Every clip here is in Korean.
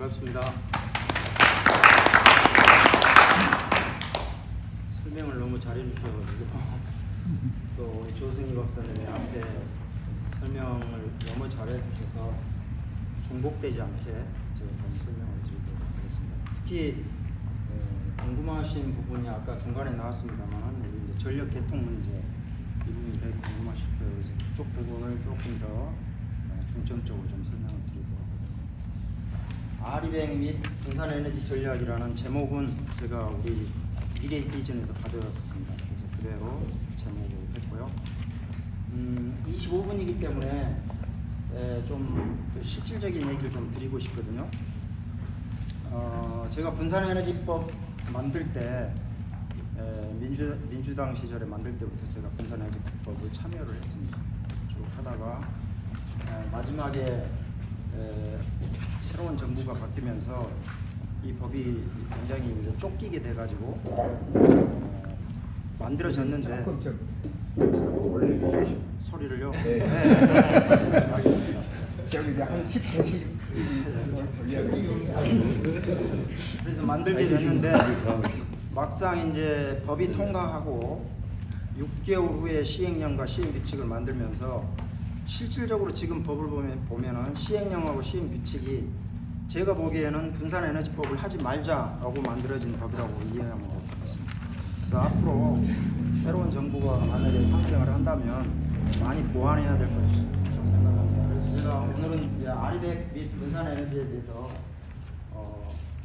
반갑습니다. 설명을 너무 잘해주셔가지고 또 조승희 박사님의 앞에 설명을 너무 잘해주셔서 중복되지 않게 제가 좀 설명을 드리도록 하겠습니다. 특히 궁금하신 부분이 아까 중간에 나왔습니다만 우리 이제 전력 개통 문제 이 부분이 되게 궁금하실 거예요. 그래서 그쪽 부분을 조금 더 중점적으로 좀 설명을 드리도록 하겠습니다. 아리백 및 분산에너지 전략이라는 제목은 제가 우리 미래 비전에서 받았습니다. 그래서 그대로 제목을 했고요. 25분이기 때문에 좀 실질적인 얘기를 좀 드리고 싶거든요. 제가 분산에너지법 만들 때 민주당 시절에 만들 때부터 제가 분산에너지법을 참여를 했습니다. 쭉 하다가 마지막에 새로운 정부가 바뀌면서 이 법이 굉장히 이제 쫓기게 돼가지고 만들어졌는데 소리를요? 네. 알겠습니다. 저기 한 10분씩 그래서 만들게 됐는데 막상 이제 법이 통과하고 6개월 후에 시행령과 시행규칙을 만들면서 실질적으로 지금 법을 보면은 시행령하고 시행규칙이 제가 보기에는 분산에너지법을 하지 말자라고 만들어진 법이라고 이해하면 될 것 같습니다. 그래서 앞으로 새로운 정부가 만약에 탄생을 한다면 많이 보완해야 될 것이라고 생각합니다. 그래서 제가 오늘은 이제 아리백 및 분산에너지에 대해서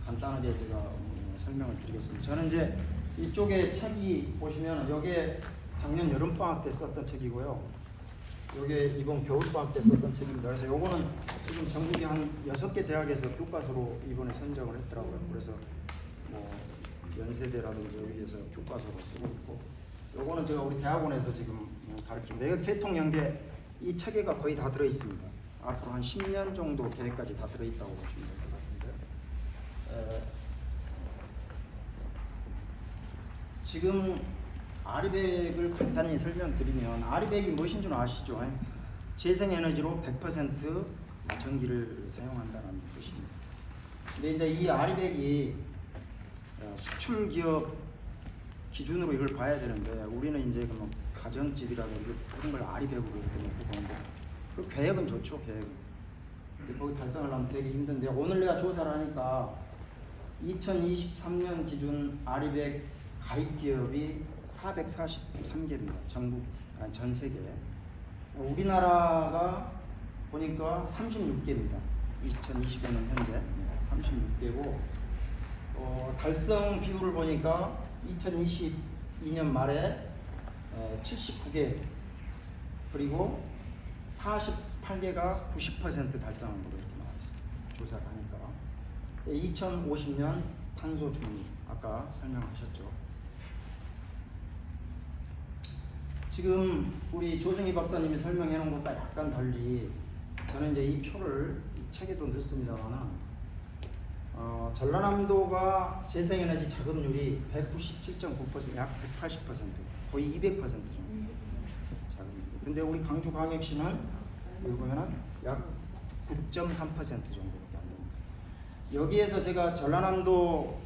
간단하게 제가 설명을 드리겠습니다. 저는 이제 이쪽에 책이 보시면 이게 작년 여름방학 때 썼던 책이고요. 이게 이번 겨울방학 때 썼던 책입니다. 그래서 요거는 지금 전국에 한 6개 대학에서 교과서로 이번에 선정을 했더라고요. 그래서 뭐 연세대라든지 여기에서 교과서로 쓰고 있고, 요거는 제가 우리 대학원에서 지금 가르칩니다. 이거 개통연계 이 체계가 거의 다 들어 있습니다. 앞으로 한 10년 정도 계획까지 다 들어 있다고 보시면 될 것 같은데, 지금 아리백을 간단히 설명드리면 아리백이 무엇인 줄 아시죠? 재생에너지로 100% 전기를 사용한다는 뜻입니다. 근데 이제 이 아리백이 수출 기업 기준으로 이걸 봐야 되는데 우리는 이제 뭐 가정집이라든지 그런 걸 아리백으로 이렇게 놓고 보는데 그 계획은 좋죠, 계획은. 거기 달성을 하면 되게 힘든데 오늘 내가 조사를 하니까 2023년 기준 아리백 가입 기업이 443개입니다. 전 세계. 우리나라가 보니까 36개입니다. 2025년 현재 36개고 달성 비율을 보니까 2022년 말에 79개 그리고 48개가 90% 달성한 걸로 이렇게 나와 있습니다. 조사를 하니까 2050년 탄소 중립 아까 설명하셨죠. 지금 우리 조승희 박사님이 설명해 놓은 것과 약간 달리 저는 이제 이 표를 이 책에도 넣습니다만 전라남도가 재생에너지 자금률이 197.9%, 약 180%, 거의 200% 정도 자금률. 근데 우리 광주광역시는 여기 보면은 약 9.3% 정도밖에 안 됩니다. 여기에서 제가 전라남도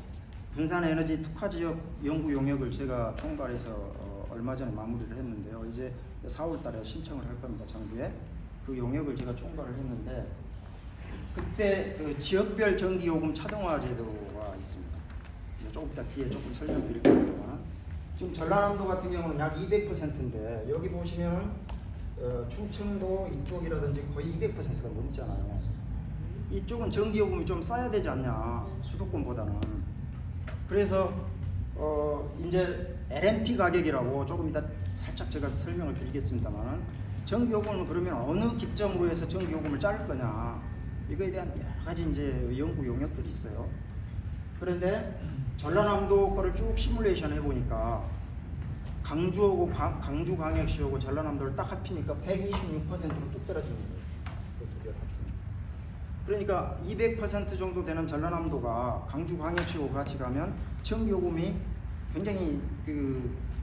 분산에너지 특화지역 연구 용역을 제가 총괄해서 얼마 전에 마무리를 했는데요. 이제 4월 달에 신청을 할 겁니다. 정부에. 그 용역을 제가 총괄을 했는데 그때 그 지역별 전기요금 차등화 제도가 있습니다. 조금 이따 뒤에 조금 설명드릴 겁니다만 지금 전라남도 같은 경우는 약 200%인데 여기 보시면 충청도 이쪽이라든지 거의 200%가 넘잖아요. 이쪽은 전기요금이 좀 싸야 되지 않냐, 수도권보다는. 그래서 이제 LMP 가격이라고 조금 이따 살짝 제가 설명을 드리겠습니다만 전기요금은 그러면 어느 기점으로 해서 전기요금을 자를 거냐, 이거에 대한 여러 가지 이제 연구 용역들이 있어요. 그런데 전라남도 거를 쭉 시뮬레이션 해보니까 강주하고 강주광역시하고 전라남도를 딱 합치니까 126%로 뚝 떨어지는 거예요. 그러니까 200% 정도 되는 전라남도가 강주광역시하고 같이 가면 전기요금이 굉장히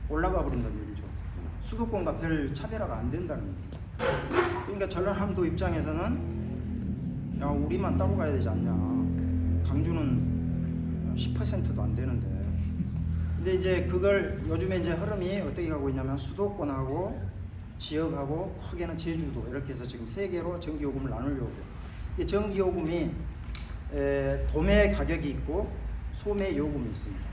올라가 버린다는 얘기죠. 수도권과 별 차별화가 안 된다는 얘기죠. 그러니까 전라남도 입장에서는 야, 우리만 따로 가야 되지 않냐. 광주는 10%도 안 되는데. 근데 이제 그걸 요즘에 이제 흐름이 어떻게 가고 있냐면 수도권하고 지역하고 크게는 제주도 이렇게 해서 지금 세 개로 전기요금을 나누려고 해요. 이 전기요금이 도매 가격이 있고 소매 요금이 있습니다.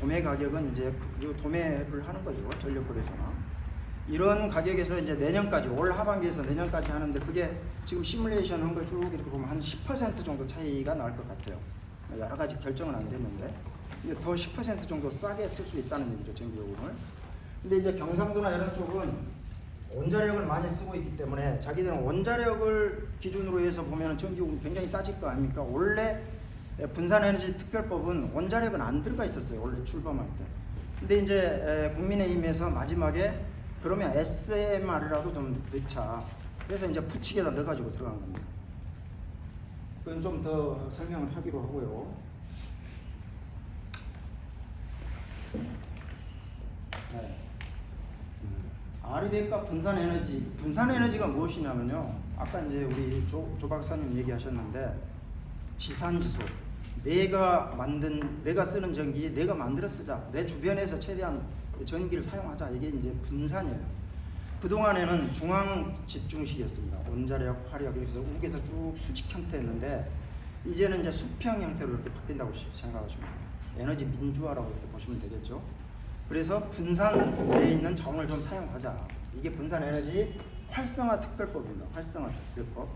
도매 가격은 이제 그 도매를 하는 거죠. 전력거래소나. 이런 가격에서 이제 내년까지, 올 하반기에서 내년까지 하는데 그게 지금 시뮬레이션 한 거 쭉 이렇게 보면 한 10% 정도 차이가 날 것 같아요. 여러 가지 결정은 안 됐는데 이게 더 10% 정도 싸게 쓸 수 있다는 얘기죠, 전기요금을. 근데 이제 경상도나 이런 쪽은 원자력을 많이 쓰고 있기 때문에 자기들은 원자력을 기준으로 해서 보면 전기요금 굉장히 싸질 거 아닙니까? 원래 분산에너지 특별법은 원자력은 안 들어가 있었어요, 원래 출범할 때. 근데 이제 국민의힘에서 마지막에 그러면 SMR이라도 좀 넣자. 그래서 이제 부칙에다 넣어가지고 들어간 겁니다. 그건 좀 더 설명을 하기로 하고요. 네. 아리백과 분산에너지. 분산에너지가 무엇이냐면요. 아까 이제 우리 조 박사님 얘기하셨는데 지산지소. 내가 쓰는 전기 내가 만들어 쓰자. 내 주변에서 최대한 전기를 사용하자. 이게 이제 분산이에요. 그동안에는 중앙 집중식이었습니다. 원자력, 화력, 그래서 우에서 쭉 수직 형태였는데 이제는 이제 수평 형태로 이렇게 바뀐다고 생각하시면 돼요. 에너지 민주화라고 이렇게 보시면 되겠죠. 그래서 분산되어 있는 정을 좀 사용하자. 이게 분산에너지 활성화 특별법입니다. 활성화 특별법.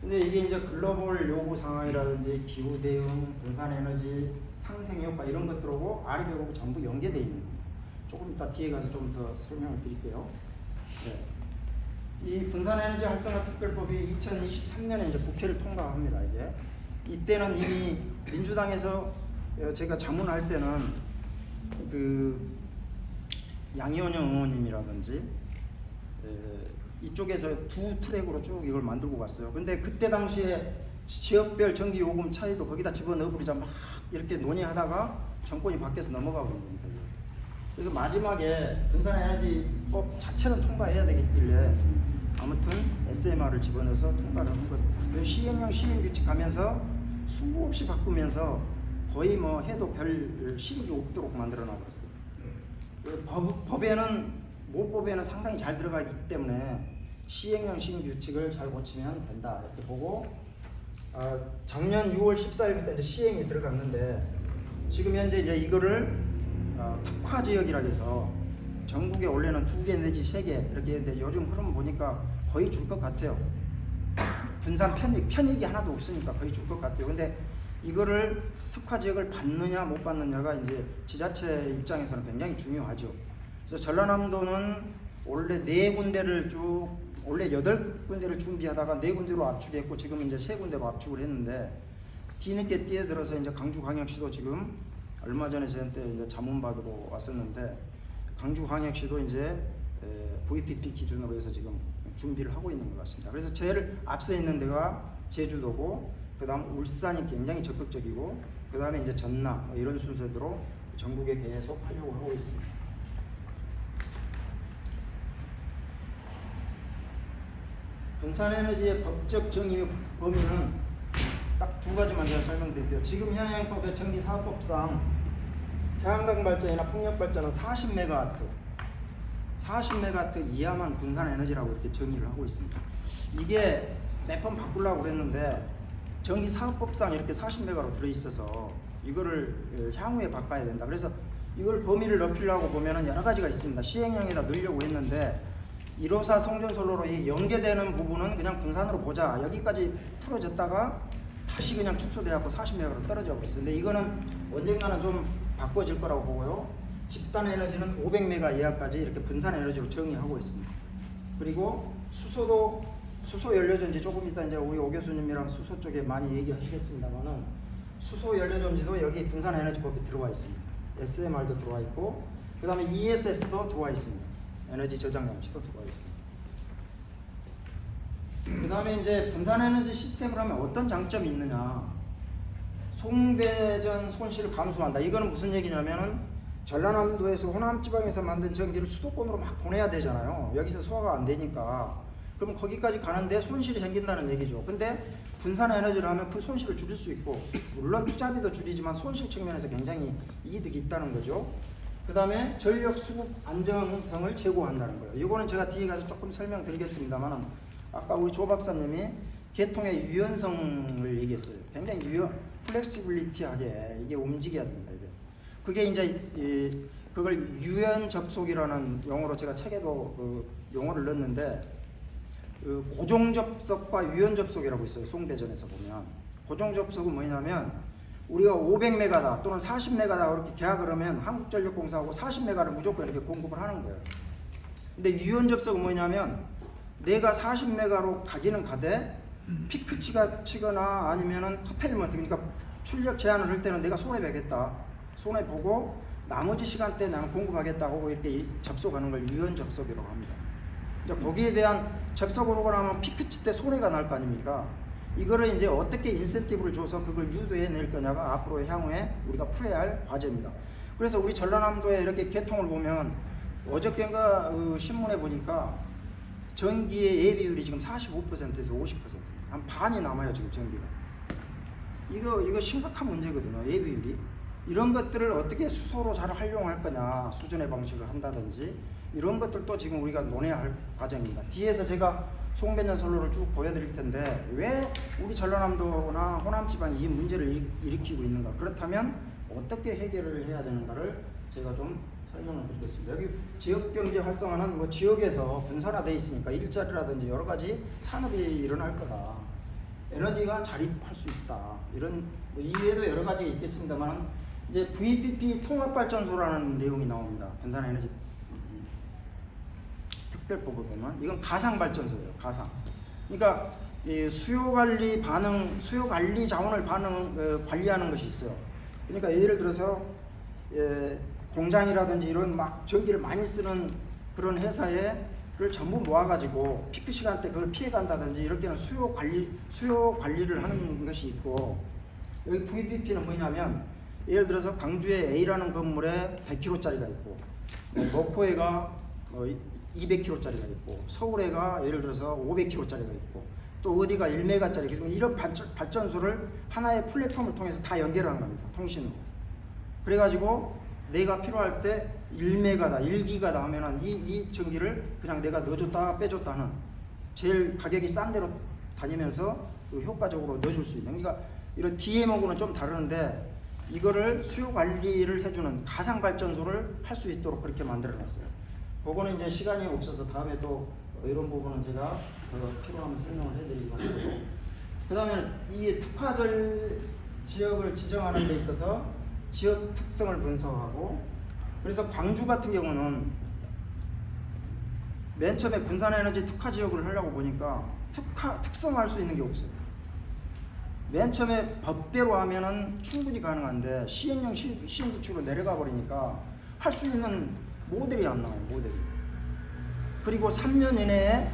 근데 이게 이제 글로벌 요구 상황이라든지 기후 대응, 분산에너지 상생 효과 이런 것들하고 아래벽하고 전부 연계되어 있는 겁니다. 조금 이따 뒤에 가서 좀 더 설명을 드릴게요. 네. 이 분산에너지 활성화 특별법이 2023년에 이제 국회를 통과합니다. 이제 이때는 이미 민주당에서 제가 자문할 때는 그 양이원영 의원님이라든지 이쪽에서 두 트랙으로 쭉 이걸 만들고 갔어요. 근데 그때 당시에 지역별 전기 요금 차이도 거기다 집어넣어버리자 막 이렇게 논의하다가 정권이 바뀌어서 넘어가 버린 겁니다. 그래서 마지막에 분산에너지법 자체는 통과해야 되겠길래 아무튼 SMR을 집어넣어서 통과를 한 거예요. 시행령 시행규칙 가면서 수없이 바꾸면서 거의 뭐 해도 별 실익이 없도록 만들어 놔버렸어요. 모법에는 상당히 잘 들어가 있기 때문에 시행령 시행규칙을 잘 고치면 된다 이렇게 보고 작년 6월 14일부터 이제 시행이 들어갔는데 지금 현재 이제 이거를 특화 지역이라 해서 전국에 원래는 2개 내지 3개 이렇게 했는데 요즘 흐름 보니까 거의 줄 것 같아요. 분산 편익이 하나도 없으니까 거의 줄 것 같아요. 근데 이거를 특화 지역을 받느냐 못 받느냐가 이제 지자체 입장에서는 굉장히 중요하죠. 그래서 전라남도는 원래 4군데를 쭉 원래 8군데를 준비하다가 4군데로 압축했고 지금 이제 3군데로 압축을 했는데 뒤늦게 뛰어들어서 이제 강주광역시도 지금 얼마 전에 저한테 이제 자문 받으러 왔었는데 강주광역시도 이제 VPP 기준으로 해서 지금 준비를 하고 있는 것 같습니다. 그래서 제일 앞서 있는 데가 제주도고 그다음 울산이 굉장히 적극적이고 그다음에 이제 전남 뭐 이런 순서대로 전국에 계속 하려고 하고 있습니다. 분산에너지의 법적 정의 범위는 딱 2가지만 제가 설명드릴게요. 지금 현행법의 전기사업법상 태양광 발전이나 풍력 발전은 40MW 이하만 분산에너지라고 이렇게 정의를 하고 있습니다. 이게 몇 번 바꾸려고 그랬는데 전기사업법상 이렇게 40메가로 들어있어서 이거를 향후에 바꿔야 된다. 그래서 이걸 범위를 넓히려고 보면은 여러 가지가 있습니다. 시행령에다 넣으려고 했는데 1호사 송전솔로로 연계되는 부분은 그냥 분산으로 보자. 여기까지 풀어졌다가 다시 그냥 축소돼갖고 40메가로 떨어져 버렸어요. 근데 이거는 언젠가는 좀 바꿔질 거라고 보고요. 집단 에너지는 500메가 이하까지 이렇게 분산 에너지로 정의하고 있습니다. 그리고 수소 연료전지 조금 이따 이제 우리 오 교수님이랑 수소 쪽에 많이 얘기하시겠습니다만은 수소 연료전지도 여기 분산 에너지법이 들어와 있습니다. SMR도 들어와 있고 그 다음에 ESS도 들어와 있습니다. 에너지 저장 장치도 들어와 있습니다. 그 다음에 이제 분산 에너지 시스템을 하면 어떤 장점이 있느냐. 송배전 손실을 감소한다. 이거는 무슨 얘기냐면은 전라남도에서 호남 지방에서 만든 전기를 수도권으로 막 보내야 되잖아요. 여기서 소화가 안 되니까 그럼 거기까지 가는데 손실이 생긴다는 얘기죠. 근데 분산 에너지를 하면 그 손실을 줄일 수 있고, 물론 투자비도 줄이지만 손실 측면에서 굉장히 이득이 있다는 거죠. 그 다음에 전력 수급 안정성을 제고한다는 거예요. 이거는 제가 뒤에 가서 조금 설명드리겠습니다만, 아까 우리 조 박사님이 계통의 유연성을 얘기했어요. 굉장히 플렉시빌리티하게 이게 움직여야 됩니다. 이게. 그게 이제 그걸 유연 접속이라는 용어로 제가 책에도 그 용어를 넣었는데, 그 고정 접속과 유연 접속이라고 있어요. 송배전에서 보면 고정 접속은 뭐냐면 우리가 500메가다 또는 40메가다 이렇게 계약을 하면 한국전력공사하고 40메가를 무조건 이렇게 공급을 하는 거예요. 근데 유연 접속은 뭐냐면 내가 40메가로 가기는 가되 피크치가 치거나 아니면은 커테일먼트, 그러니까 출력 제한을 할 때는 내가 손해 보겠다, 손해 보고 나머지 시간대에 나는 공급하겠다 하고 이렇게 접속하는 걸 유연 접속이라고 합니다. 이제 거기에 대한 접속을 하고 나면 피크치 때 손해가 날 거 아닙니까? 이거를 이제 어떻게 인센티브를 줘서 그걸 유도해낼 거냐가 앞으로 향후에 우리가 풀어야 할 과제입니다. 그래서 우리 전라남도에 이렇게 개통을 보면 어저께인가 신문에 보니까 전기의 예비율이 지금 45%에서 50%, 한 반이 남아요 지금 전기가. 이거 심각한 문제거든요. 예비율이. 이런 것들을 어떻게 수소로 잘 활용할 거냐, 수준의 방식을 한다든지 이런 것들도 지금 우리가 논해야 할 과정입니다. 뒤에서 제가 송배전 선로를 쭉 보여드릴 텐데 왜 우리 전라남도나 호남 지방이 이 문제를 일으키고 있는가, 그렇다면 어떻게 해결을 해야 되는가를 제가 좀 설명을 드리겠습니다. 여기 지역경제 활성화는 뭐 지역에서 분산화되어 있으니까 일자리라든지 여러 가지 산업이 일어날 거다, 에너지가 자립할 수 있다, 이런 뭐 이외에도 여러 가지가 있겠습니다만, 이제 VPP 통합발전소라는 내용이 나옵니다. 분산에너지 특별법을 보면 이건 가상발전소예요. 가상. 그러니까 이 수요 관리 자원을 관리하는 것이 있어요. 그러니까 예를 들어서 공장이라든지 이런 막 전기를 많이 쓰는 그런 회사를 전부 모아가지고 피크 시간대 그걸 피해간다든지 이럴 때는 수요 관리를 하는 것이 있고, 여기 VPP는 뭐냐면 예를 들어서 광주에 A라는 건물에 100kg짜리가 있고, 목포에가 200kg짜리가 있고, 서울에가 예를 들어서 500kg짜리가 있고, 또 어디가 1메가짜리, 이런 발전소를 하나의 플랫폼을 통해서 다 연결하는 겁니다. 통신으로. 그래가지고 내가 필요할 때 1메가다, 1기가다 하면은 이 전기를 그냥 내가 넣어줬다 빼줬다 하는, 제일 가격이 싼 데로 다니면서 효과적으로 넣어줄 수 있는, 그러니까 이런 DM하고는 좀 다르는데 이거를 수요 관리를 해주는 가상 발전소를 할 수 있도록 그렇게 만들어 놨어요. 그거는 이제 시간이 없어서 다음에 또 이런 부분은 제가 필요하면 설명을 해드리고 하고, 그 다음에 이 특화절 지역을 지정하는 데 있어서 지역 특성을 분석하고, 그래서 광주 같은 경우는 맨 처음에 분산에너지 특화 지역을 하려고 보니까 특성화할 수 있는 게 없어요. 맨 처음에 법대로 하면은 충분히 가능한데 시행령 시행지축으로 내려가 버리니까 할 수 있는 모델이 안 나와요. 모델이. 그리고 3년 이내에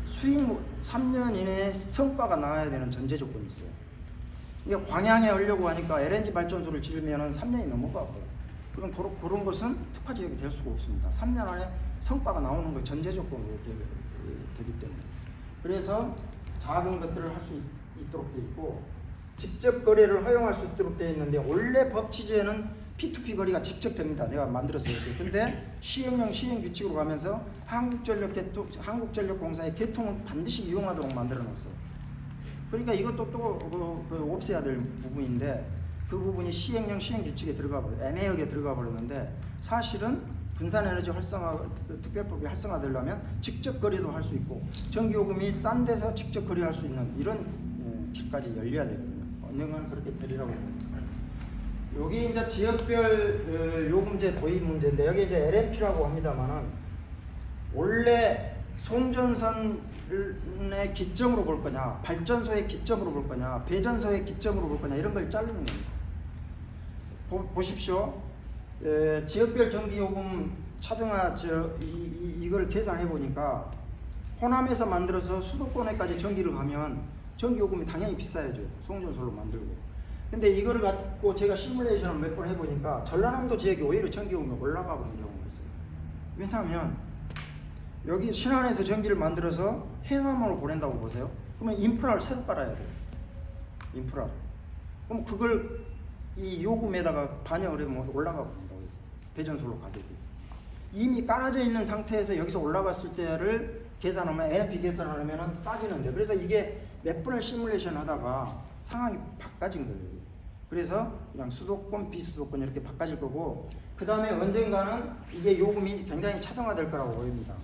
3년 이내에 성과가 나와야 되는 전제 조건이 있어요. 이게 광양에 하려고 하니까 LNG 발전소를 지으면은 3년이 넘어가고요. 그럼 그런 것은 특화 지역이 될 수가 없습니다. 3년 안에 성과가 나오는 거 전제 조건으로 되기 때문에. 그래서 작은 것들을 할 수 있도록 되어 있고, 직접 거래를 허용할 수 있도록 되어 있는데, 원래 법 취지에는 P2P 거래가 직접 됩니다. 내가 만들어서 이렇게. 근데 시행령 시행규칙으로 가면서 한국전력공사의 개통은 반드시 이용하도록 만들어 놨어요. 그러니까 이것도 또 없애야 될 부분인데, 그 부분이 시행령 시행규칙에 애매하게 들어가 버렸는데, 사실은 분산에너지 특별법이 활성화되려면 직접 거래도 할 수 있고, 전기요금이 싼 데서 직접 거래할 수 있는 이런 길까지 열려야 되거든요. 언젠가는 그렇게 되리라고 봅니다. 여기 이제 지역별 요금제 도입 문제인데, 여기 이제 LMP라고 합니다만은 원래 송전선의 기점으로 볼 거냐, 발전소의 기점으로 볼 거냐, 배전소의 기점으로 볼 거냐, 이런 걸 자르는 겁니다. 보십시오. 지역별 전기요금 차등화 이걸 계산해 보니까 호남에서 만들어서 수도권에까지 전기를 가면 전기요금이 당연히 비싸야죠. 송전소를 만들고. 근데 이거를 갖고 제가 시뮬레이션을 몇 번 해보니까 전라남도 지역이 오히려 전기요금이 올라가 버린 경우가 있어요. 왜냐하면 여기 신안에서 전기를 만들어서 해남으로 보낸다고 보세요. 그러면 인프라를 새로 깔아야 돼요. 인프라. 그럼 그걸 이 요금에다가 반영을 하면 올라가 버린다고. 배전솔로 가격이. 이미 깔아져 있는 상태에서 여기서 올라갔을 때를 계산하면 NFP 계산을 하면 싸지는데, 그래서 이게 몇 번을 시뮬레이션 하다가 상황이 바꿔진 거예요. 그래서 그냥 수도권, 비수도권 이렇게 바꿔질 거고, 그 다음에 언젠가는 이게 요금이 굉장히 차등화될 거라고 보입니다.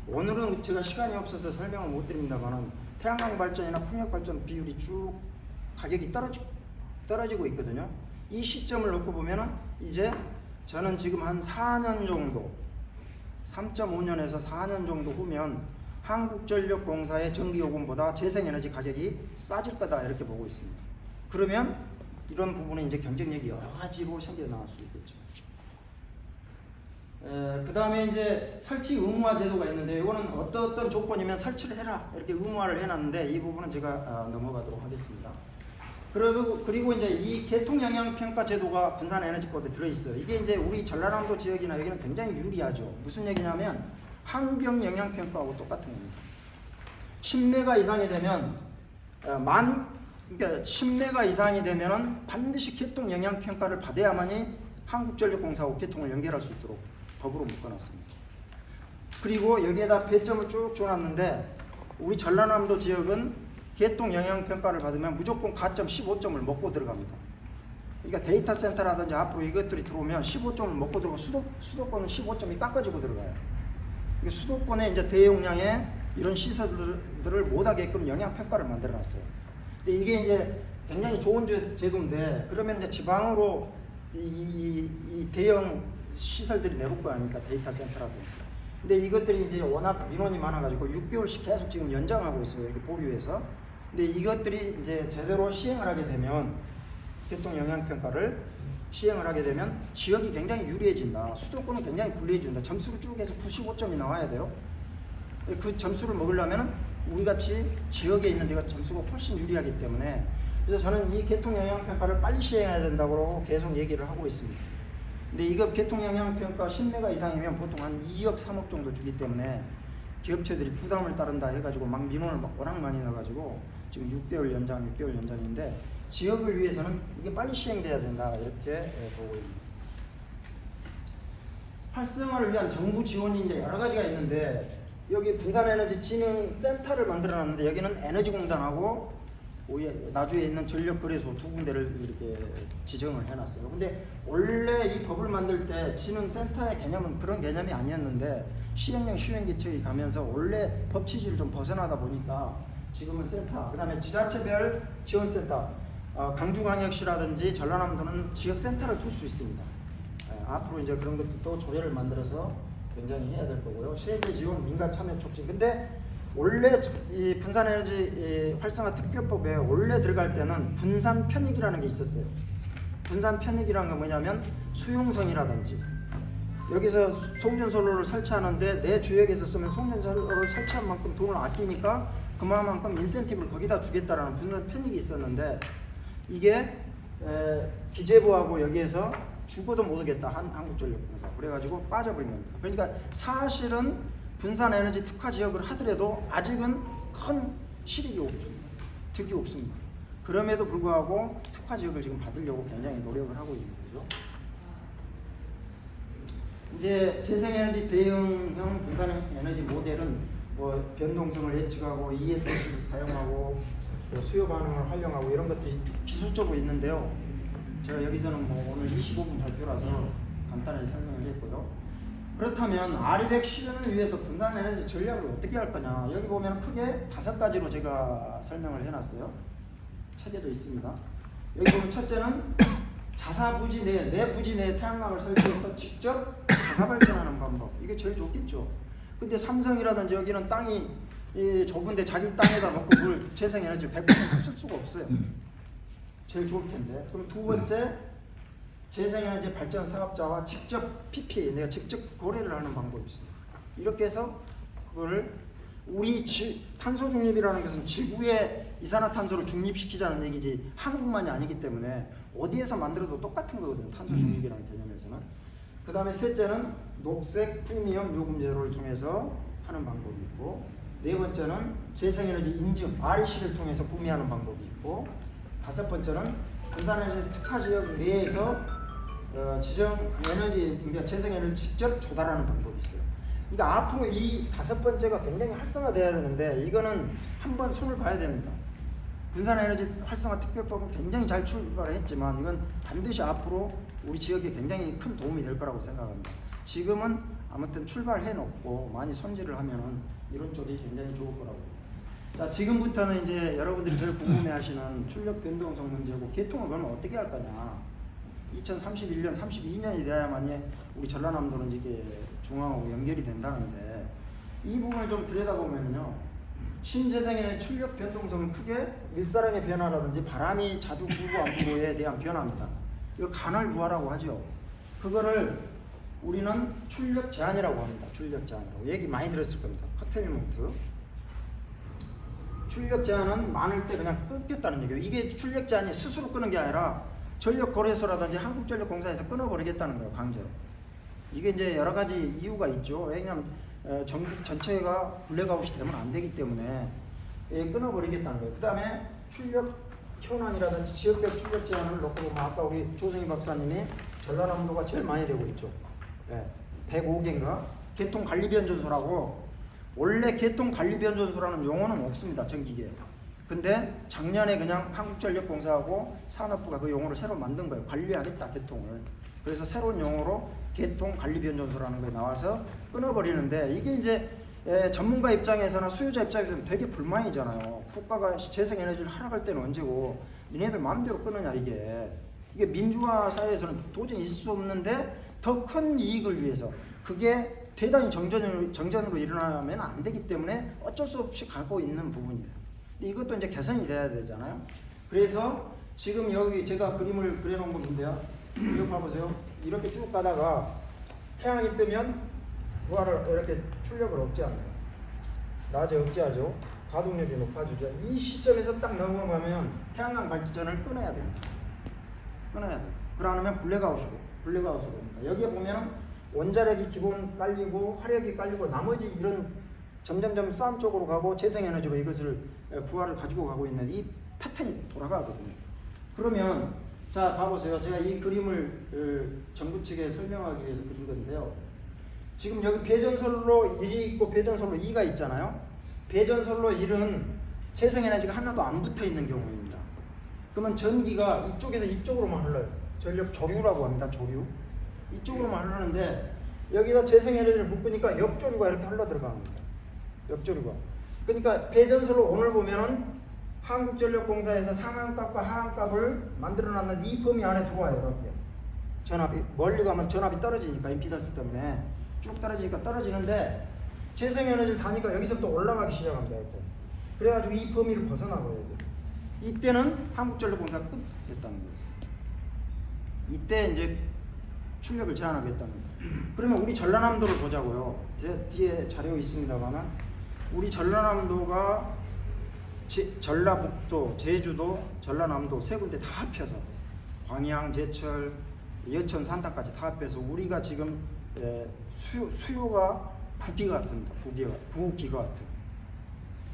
오늘은 제가 시간이 없어서 설명을 못 드립니다만은 태양광 발전이나 풍력 발전 비율이 쭉 가격이 떨어지고 있거든요. 이 시점을 놓고 보면은 이제 저는 지금 한 4년 정도, 3.5년에서 4년 정도 후면 한국전력공사의 전기요금보다 재생에너지 가격이 싸질 거다 이렇게 보고 있습니다. 그러면 이런 부분은 이제 경쟁력이 여러 가지로 생겨나올 수 있겠죠. 그 다음에 이제 설치 의무화 제도가 있는데, 이거는 어떤 조건이면 설치를 해라 이렇게 의무화를 해놨는데, 이 부분은 제가 넘어가도록 하겠습니다. 그리고 이제 이 개통영향평가 제도가 분산에너지법에 들어있어요. 이게 이제 우리 전라남도 지역이나 여기는 굉장히 유리하죠. 무슨 얘기냐면 환경영향평가하고 똑같은 겁니다. 10메가 이상이 되면 그러니까 10메가 이상이 되면은 반드시 개통영향평가를 받아야만이 한국전력공사하고 개통을 연결할 수 있도록 법으로 묶어놨습니다. 그리고 여기에다 배점을 쭉 줘놨는데, 우리 전라남도 지역은 개통 영향평가를 받으면 무조건 가점 15점을 먹고 들어갑니다. 그러니까 데이터 센터라든지 앞으로 이것들이 들어오면 15점을 먹고 들어오고, 수도권은 15점이 깎아지고 들어가요. 그러니까 수도권에 이제 대용량의 이런 시설들을 못하게끔 영향평가를 만들어 놨어요. 근데 이게 이제 굉장히 좋은 제도인데, 그러면 이제 지방으로 이 대형 시설들이 내볼 거 아닙니까? 데이터 센터라든지. 근데 이것들이 이제 워낙 민원이 많아가지고 6개월씩 계속 지금 연장하고 있어요. 이렇게 보류해서. 근데 이것들이 이제 제대로 시행을 하게 되면, 교통 영향평가를 시행을 하게 되면 지역이 굉장히 유리해진다. 수도권은 굉장히 불리해진다. 점수를 쭉 해서 95점이 나와야 돼요. 그 점수를 먹으려면 우리 같이 지역에 있는 데가 점수가 훨씬 유리하기 때문에, 그래서 저는 이 개통 영향평가를 빨리 시행해야 된다고 계속 얘기를 하고 있습니다. 근데 이거 개통 영향평가 10메가 이상이면 보통 한 2억 3억 정도 주기 때문에 기업체들이 부담을 따른다 해가지고 막 민원을 막 워낙 많이 넣어가지고 지금 6개월 연장인데, 지역을 위해서는 이게 빨리 시행돼야 된다 이렇게 보고 있습니다. 활성화를 위한 정부 지원이 이제 여러 가지가 있는데, 여기 분산에너지진흥센터를 만들어놨는데, 여기는 에너지공단하고 나주에 있는 전력거래소 두 군데를 이렇게 지정을 해놨어요. 근데 원래 이 법을 만들 때 진흥센터의 개념은 그런 개념이 아니었는데, 시행령 시행기책이 가면서 원래 법 취지를 좀 벗어나다 보니까 지금은 센터, 그 다음에 지자체별 지원센터, 강주광역시라든지 전라남도는 지역센터를 둘 수 있습니다. 앞으로 이제 그런 것도 조례를 만들어서 굉장히 해야 될 거고요. 세계 지원, 민간 참여 촉진. 근데 원래 이 분산에너지 활성화 특별법에 원래 들어갈 때는 분산 편익이라는 게 있었어요. 분산 편익이라는 건 뭐냐면, 수용성이라든지 여기서 송전솔로를 설치하는데 내 주역에서 쓰면 송전솔로를 설치한 만큼 돈을 아끼니까 그만큼 인센티브를 거기다 주겠다라는 분산 편익이 있었는데, 이게 기재부하고 여기에서 죽어도 못 오겠다, 한국전력공사 그래가지고 빠져버린 겁니다. 그러니까 사실은 분산에너지 특화 지역을 하더라도 아직은 큰 실익이 없습니다. 득이 없습니다. 그럼에도 불구하고 특화 지역을 지금 받으려고 굉장히 노력을 하고 있는 거죠. 이제 재생에너지 대응형 분산에너지 모델은 뭐 변동성을 예측하고 ESS를 사용하고 뭐 수요 반응을 활용하고 이런 것들이 기술적으로 있는데요. 제가 여기서는 뭐 오늘 25분 발표라서 간단하게 설명을 했고요. 그렇다면 RE100 실현을 위해서 분산에너지 전략을 어떻게 할 거냐, 여기 보면 크게 5가지로 제가 설명을 해놨어요. 책에도 있습니다. 여기 보면 첫째는 자사 부지 내에, 내 부지 내에 태양광을 설치해서 직접 자가 발전하는 방법. 이게 제일 좋겠죠. 근데 삼성이라든지 여기는 땅이 좁은데 자기 땅에다 놓고 물 재생에너지를 100% 쓸 수가 없어요. 제일 좋을 텐데. 그럼 두 번째, 재생에너지 발전 사업자와 직접 PPA, 내가 직접 거래를 하는 방법이 있습니다. 이렇게 해서 그거를 우리 탄소 중립이라는 것은 지구에 이산화탄소를 중립시키자는 얘기지 한국만이 아니기 때문에 어디에서 만들어도 똑같은 거거든요. 탄소 중립이라는 개념에서는. 그 다음에 셋째는 녹색 프리미엄 요금 제도를 통해서 하는 방법이 있고, 네 번째는 재생에너지 인증 REC를 통해서 구매하는 방법이 있고, 다섯 번째는 분산에너지 특화지역 내에서 지정 에너지, 그러니까 재생에너지를 직접 조달하는 방법이 있어요. 그러니까 앞으로 이 다섯 번째가 굉장히 활성화돼야 되는데, 이거는 한번 손을 봐야 됩니다. 분산에너지 활성화 특별법은 굉장히 잘 출발했지만 이건 반드시 앞으로 우리 지역에 굉장히 큰 도움이 될 거라고 생각합니다. 지금은 아무튼 출발해 놓고 많이 손질을 하면은 이런 쪽이 굉장히 좋을 거라고. 자, 지금부터는 이제 여러분들이 제일 궁금해하시는 출력 변동성 문제고, 개통을 그러면 어떻게 할 거냐. 2031년, 32년이 돼야만이 우리 전라남도는 이게 중앙하고 연결이 된다는데, 이 부분을 좀 들여다보면요, 신재생에너지 출력 변동성은 크게 일사량의 변화라든지 바람이 자주 불고 안 불고에 대한 변화입니다. 이걸 간헐 부하라고 하죠. 그거를 우리는 출력 제한이라고 합니다. 출력 제한이라고. 얘기 많이 들었을 겁니다. 커테일먼트. 출력 제한은 많을 때 그냥 끊겠다는 얘기예요. 이게 출력 제한이 스스로 끄는 게 아니라 전력거래소라든지 한국전력공사에서 끊어버리겠다는 거예요. 강제로. 이게 이제 여러 가지 이유가 있죠. 왜냐하면 전체가 블랙아웃이 되면 안 되기 때문에 끊어버리겠다는 거예요. 그 다음에 출력 현황이라든지 지역별 출력 제한을 놓고 보면 아까 우리 조승희 박사님이 전라남도가 제일 많이 되고 있죠. 105개인가? 개통관리변전소라고. 원래 개통관리변전소라는 용어는 없습니다. 전기계에. 근데 작년에 그냥 한국전력공사하고 산업부가 그 용어를 새로 만든 거예요. 관리하겠다, 개통을. 그래서 새로운 용어로 개통관리변전소라는 게 나와서 끊어버리는데, 이게 이제 전문가 입장에서나 수요자 입장에서는 되게 불만이잖아요. 국가가 재생에너지를 하락할 때는 언제고 니네들 마음대로 끊느냐. 이게 민주화 사회에서는 도저히 있을 수 없는데 더 큰 이익을 위해서 그게 대단히 정전으로 일어나면 안 되기 때문에 어쩔 수 없이 가고 있는 부분이에요. 근데 이것도 이제 개선이 돼야 되잖아요. 그래서 지금 여기 제가 그림을 그려놓은 건데요. 이거 봐보세요. 이렇게 쭉 가다가 태양이 뜨면 부하를 이렇게 출력을 억제합니다. 낮에 억제하죠. 가동력이 높아지죠. 이 시점에서 딱 넘어가면 태양광 발전을 끊어야 됩니다. 끊어야 돼요. 그러면 블랙아웃으로 옵니다. 여기에 보면 원자력이 기본 깔리고 화력이 깔리고 나머지 이런 점점점 싸움 쪽으로 가고 재생에너지로 이것을 부하를 가지고 가고 있는 이 패턴이 돌아가거든요. 그러면 자 봐보세요. 제가 이 그림을 정부 측에 설명하기 위해서 그린 건데요. 지금 여기 배전솔로 1이 있고 배전솔로 2가 있잖아요. 배전솔로 1은 재생에너지가 하나도 안 붙어 있는 경우입니다. 그러면 전기가 이쪽에서 이쪽으로만 흘러요. 전력 조류라고 합니다. 조류. 이쪽으로만 흐르는데 여기다 재생에너지를 묶으니까 역조류가 이렇게 흘러 들어가는 거예요. 역조류가. 그러니까 배전솔로 오늘 보면은 한국전력공사에서 상한값과 하한값을 만들어놨는 이 범위 안에 들어와요. 이렇게. 전압이 멀리 가면 전압이 떨어지니까 임피던스 때문에 쭉 떨어지니까 떨어지는데 재생에너지를 다니까 여기서부터 올라가기 시작합니다. 이렇게. 그래가지고 이 범위를 벗어나고요. 이때는 한국전력공사 끝냈다는 거예요. 이때 이제 출력을 제한하겠다는 거예요. 그러면 우리 전라남도를 보자고요. 제 뒤에 자료 있습니다만 우리 전라남도가 전라북도, 제주도, 전라남도 세 군데 다 합해서 광양, 제철, 여천, 산단까지 다 합해서 우리가 지금 수요가 9기가와트입니다. 9기가와트.